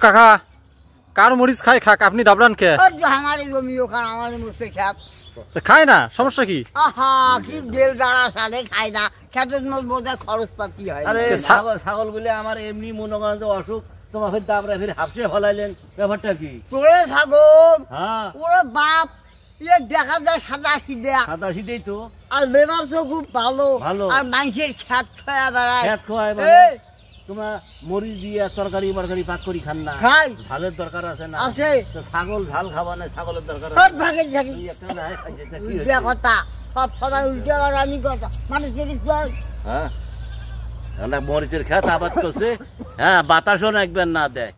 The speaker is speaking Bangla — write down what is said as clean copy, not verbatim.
কাকা কার মরিচ খায় খাক, আপনি দাবড়ান কে? খায় না, সমস্যা কি? ছাগল গুলি আমার এমনি মনে করেন যে অসুখ, তোমাকে দাবড়া ফিরে হাফসে ফলাইলেন, ব্যাপারটা কি? ছাগল হ্যাঁ ওরে বাপ, দেখা যায় সাদা সিধা, সাদা সিধেই তো, আর লেবাসও খুব ভালো, ভালো, আর মানুষের খ্যাত খাওয়া বেড়ায়, খ্যাত খাওয়ায়। তোমরা মরিচ দিয়ে তরকারি বরকারি পাক করি খান না? খাই। ঝালের দরকার আছে না? আছে। ছাগল ঝাল খাবা না, ছাগলের দরকার সব ভাগে থাকি আছে। কথা সব সবাই উল্টে আমি কথা মানুষের হ্যাঁ, মরিচের খ্যাত আবাদ করছে। হ্যাঁ, বাতাসও একবার না দেয়।